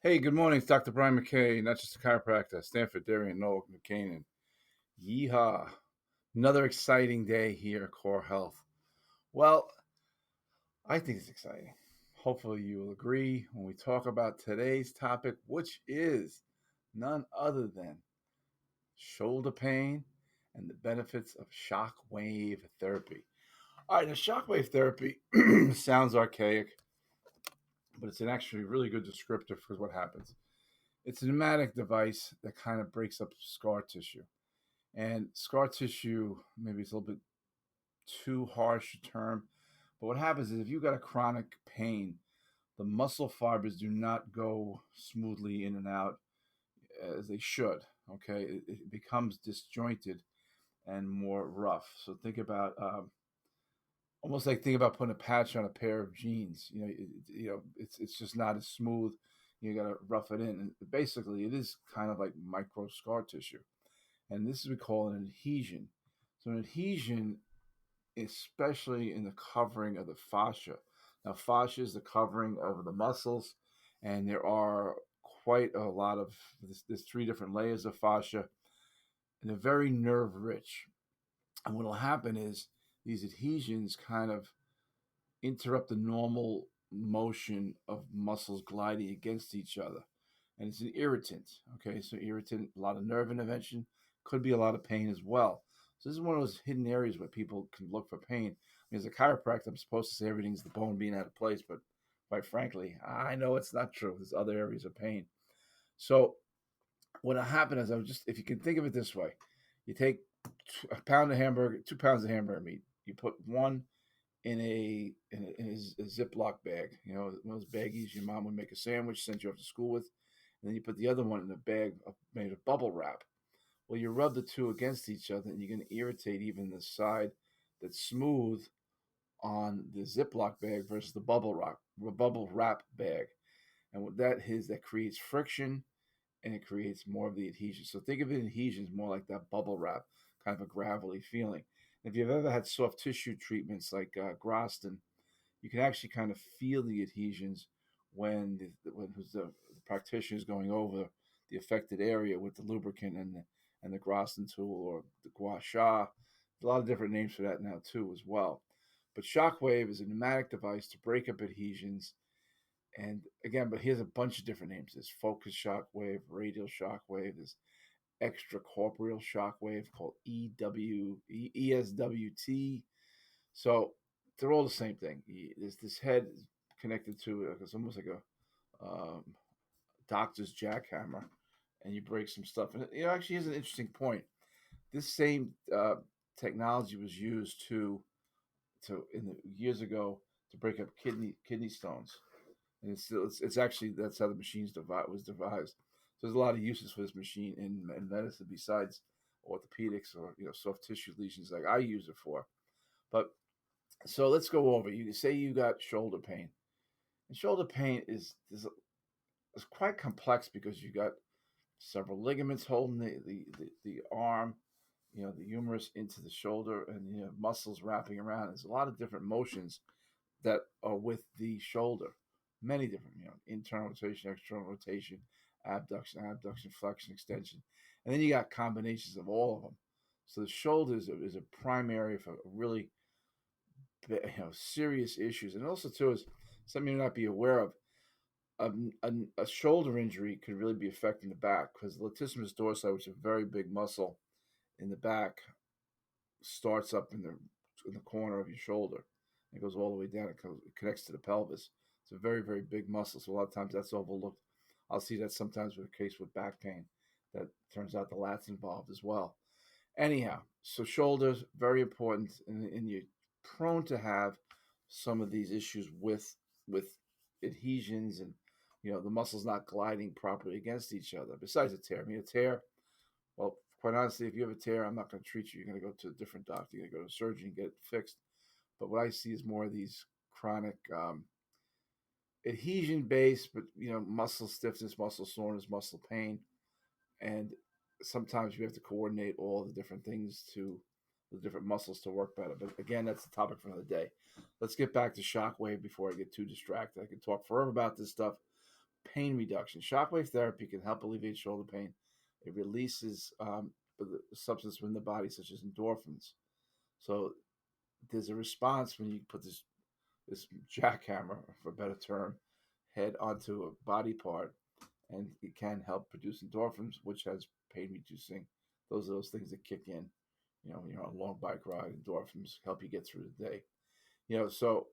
Hey, good morning. It's Dr. Brian McKay, not just a chiropractor, Stanford, Darien, Norwalk, McCain. Yeehaw. Another exciting day here at Core Health. Well, I think it's exciting. Hopefully, you will agree when we talk about today's topic, which is none other than shoulder pain and the benefits of shockwave therapy. All right, now, shockwave therapy sounds archaic, but it's an actually really good descriptor for what happens. It's a pneumatic device that kind of breaks up scar tissue. And scar tissue, maybe it's a little bit too harsh a term, but what happens is if you've got a chronic pain, the muscle fibers do not go smoothly in and out as they should. Okay, it becomes disjointed and more rough. So think about almost like think about putting a patch on a pair of jeans. It's just not as smooth. You got to rough it in, and basically, it is kind of like micro scar tissue, and this is we call an adhesion. So an adhesion, especially in the covering of the fascia. Now, fascia is the covering of the muscles, and there are quite a lot of there's three different layers of fascia, and they're very nerve rich. And what will happen is these adhesions kind of interrupt the normal motion of muscles gliding against each other. And it's an irritant. Okay, so irritant, a lot of nerve intervention, could be a lot of pain as well. So this is one of those hidden areas where people can look for pain. I mean, as a chiropractor, I'm supposed to say everything's the bone being out of place, but quite frankly, I know it's not true. There's other areas of pain. So what happened is if you can think of it this way, you take a pound of hamburger, 2 pounds of hamburger meat, you put one in a Ziploc bag, one of those baggies your mom would make a sandwich, send you off to school with, and then you put the other one in a bag made of bubble wrap. Well, you rub the two against each other, and you're going to irritate even the side that's smooth on the Ziploc bag versus the bubble wrap bag. And what that is, that creates friction, and it creates more of the adhesion. So think of it adhesions more like that bubble wrap, kind of a gravelly feeling. If you've ever had soft tissue treatments like Groston, you can actually kind of feel the adhesions when the practitioner is going over the affected area with the lubricant and the Groston tool or the gua sha. There's a lot of different names for that now too as well. But Shockwave is a pneumatic device to break up adhesions. And again, but here's a bunch of different names. There's focus shockwave, radial shockwave, there's extracorporeal shockwave called ESWT. So they're all the same thing. There's this head connected to it's almost like a doctor's jackhammer, and you break some stuff. And it actually is an interesting point. This same technology was used in the years ago to break up kidney stones, and it's actually that's how the was devised. So there's a lot of uses for this machine in medicine besides orthopedics or soft tissue lesions like I use it for. But so let's go over. You say you got shoulder pain, and shoulder pain is quite complex because you got several ligaments holding the arm, the humerus into the shoulder, and muscles wrapping around. There's a lot of different motions that are with the shoulder. Many different, internal rotation, external rotation, abduction, flexion, extension, and then you got combinations of all of them. So the shoulder is a prime area for really serious issues, and also too is something you may not be aware of. A shoulder injury could really be affecting the back because the latissimus dorsi, which is a very big muscle in the back, starts up in the corner of your shoulder. It goes all the way down. It connects to the pelvis. It's a very, very big muscle. So a lot of times that's overlooked. I'll see that sometimes with a case with back pain. That turns out the lat's involved as well. Anyhow, so shoulders, very important. And you're prone to have some of these issues with adhesions and, the muscles not gliding properly against each other. Besides a tear. I mean, a tear, well, quite honestly, if you have a tear, I'm not going to treat you. You're going to go to a different doctor. You're going to go to a surgeon and get it fixed. But what I see is more of these chronic adhesion based, but muscle stiffness, muscle soreness, muscle pain, and sometimes you have to coordinate all the different things to the different muscles to work better. But again, that's the topic for another day. Let's get back to shockwave before I get too distracted. I could talk forever about this stuff. pain reduction. Shockwave therapy can help alleviate shoulder pain. It releases the substance from the body, such as endorphins. So there's a response when you put this jackhammer, for a better term, head onto a body part, and it can help produce endorphins, which has pain reducing. Those are those things that kick in. When you're on a long bike ride, endorphins help you get through the day. So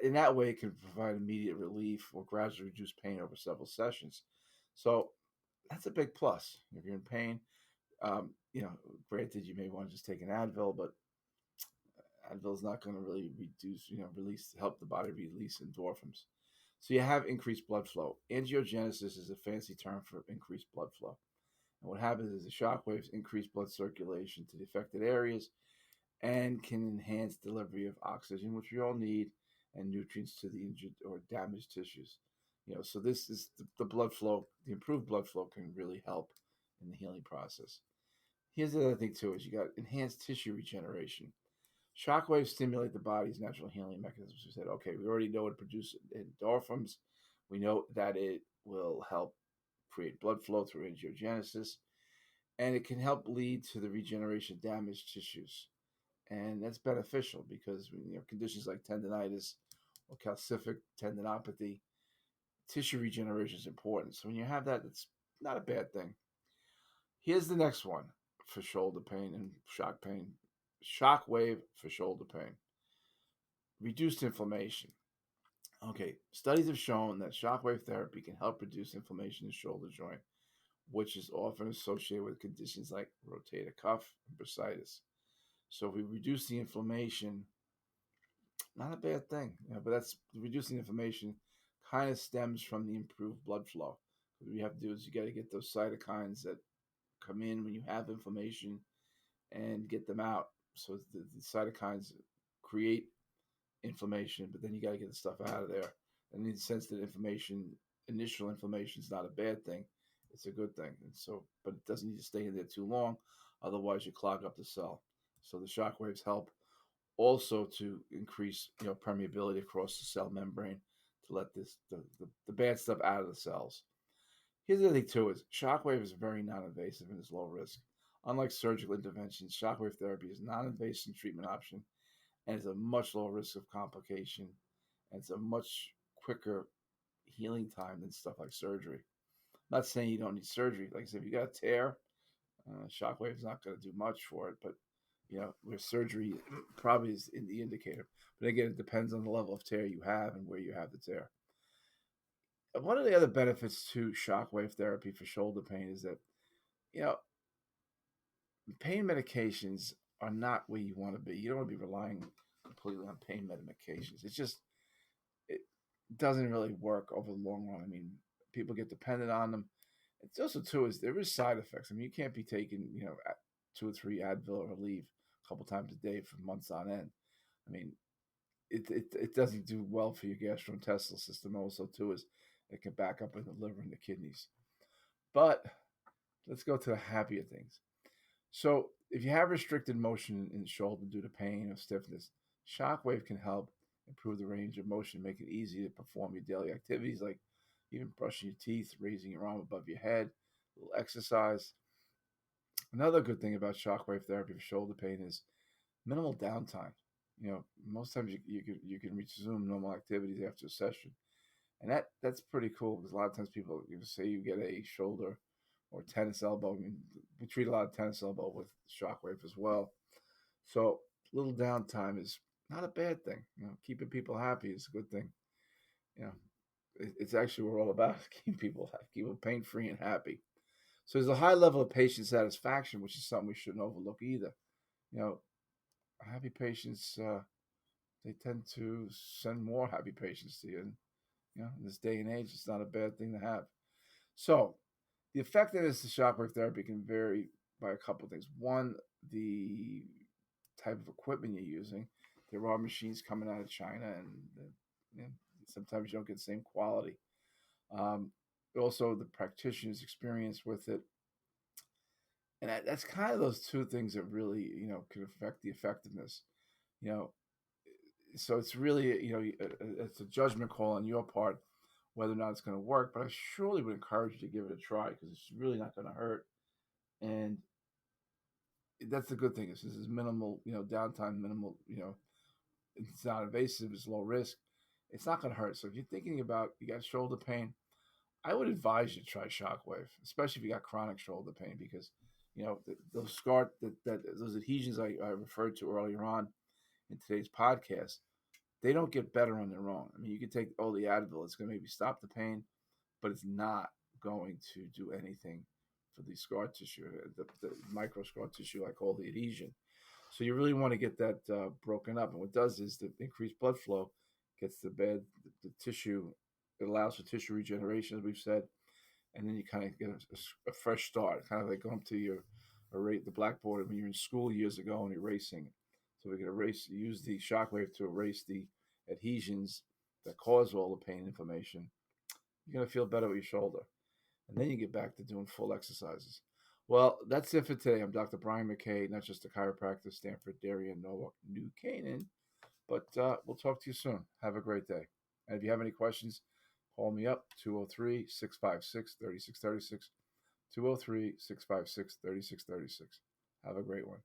in that way, it can provide immediate relief or gradually reduce pain over several sessions. So that's a big plus. If you're in pain, um, you know, granted, you may want to just take an Advil, but Advil is not going to really help the body release endorphins. So you have increased blood flow. Angiogenesis is a fancy term for increased blood flow. And what happens is the shock waves increase blood circulation to the affected areas and can enhance delivery of oxygen, which we all need, and nutrients to the injured or damaged tissues. So this is the blood flow. The improved blood flow can really help in the healing process. Here's the other thing too: is you got enhanced tissue regeneration. Shockwaves stimulate the body's natural healing mechanisms. We said, okay, we already know it produces endorphins. We know that it will help create blood flow through angiogenesis, and it can help lead to the regeneration of damaged tissues. And that's beneficial because conditions like tendonitis or calcific tendinopathy, tissue regeneration is important. So when you have that, it's not a bad thing. Here's the next one for shoulder pain and shock pain. Shockwave for shoulder pain. Reduced inflammation. Okay, studies have shown that shockwave therapy can help reduce inflammation in the shoulder joint, which is often associated with conditions like rotator cuff and bursitis. So if we reduce the inflammation, not a bad thing, but that's reducing inflammation kind of stems from the improved blood flow. What you have to do is you got to get those cytokines that come in when you have inflammation and get them out. So the cytokines create inflammation, but then you got to get the stuff out of there. And in the sense that initial inflammation is not a bad thing, it's a good thing. And so, but it doesn't need to stay in there too long, otherwise you clog up the cell. So the shock waves help also to increase permeability across the cell membrane to let the bad stuff out of the cells. Here's the other thing too: is shockwave is very non-invasive and is low risk. Unlike surgical interventions, shockwave therapy is a non-invasive treatment option and it's a much lower risk of complication, and it's a much quicker healing time than stuff like surgery. I'm not saying you don't need surgery. Like I said, if you got a tear, shockwave is not going to do much for it, but where surgery probably is in the indicator. But again, it depends on the level of tear you have and where you have the tear. One of the other benefits to shockwave therapy for shoulder pain is that, pain medications are not where you want to be. You don't want to be relying completely on pain medications. It doesn't really work over the long run. I mean, people get dependent on them. It's also too is there is side effects. I mean, you can't be taking 2 or 3 Advil or Aleve a couple times a day for months on end. I mean, it doesn't do well for your gastrointestinal system. Also too is it can back up in the liver and the kidneys. But let's go to the happier things. So if you have restricted motion in the shoulder due to pain or stiffness, shockwave can help improve the range of motion, make it easy to perform your daily activities like even brushing your teeth, raising your arm above your head, a little exercise. Another good thing about shockwave therapy for shoulder pain is minimal downtime. Most times you can resume normal activities after a session, and that's pretty cool because a lot of times people say you get a shoulder or tennis elbow. I mean, we treat a lot of tennis elbow with shockwave as well. So a little downtime is not a bad thing. Keeping people happy is a good thing. It's actually what we're all about: keep people pain free and happy. So there's a high level of patient satisfaction, which is something we shouldn't overlook either. Happy patients they tend to send more happy patients to you. And, in this day and age, it's not a bad thing to have. So the effectiveness of shockwave therapy can vary by a couple of things. One, the type of equipment you're using. There are machines coming out of China, and sometimes you don't get the same quality. Also, the practitioner's experience with it. And that's kind of those two things that really, can affect the effectiveness. So it's really, it's a judgment call on your part whether or not it's going to work, but I surely would encourage you to give it a try because it's really not going to hurt. And that's the good thing is this is minimal, downtime, minimal, it's not invasive, it's low risk. It's not going to hurt. So if you're thinking about you got shoulder pain, I would advise you to try Shockwave, especially if you got chronic shoulder pain, because those those adhesions I referred to earlier on in today's podcast, they don't get better on their own. I mean, you can take all the Advil; it's going to maybe stop the pain, but it's not going to do anything for the scar tissue, the micro scar tissue, like all the adhesion. So you really want to get that broken up. And what it does is the increased blood flow gets the tissue. It allows for tissue regeneration, as we've said, and then you kind of get a fresh start, kind of like going to your erase the blackboard when you're in school years ago and erasing. So we can use the shockwave to erase the adhesions that cause all the pain and inflammation. You're gonna feel better with your shoulder, and then you get back to doing full exercises. Well, that's it for today. I'm Dr. Brian McKay, not just a chiropractor, Stanford, Darien, Norwalk, New Canaan. But we'll talk to you soon. Have a great day. And if you have any questions, call me up 203 656 3636. 203 656 3636. Have a great one.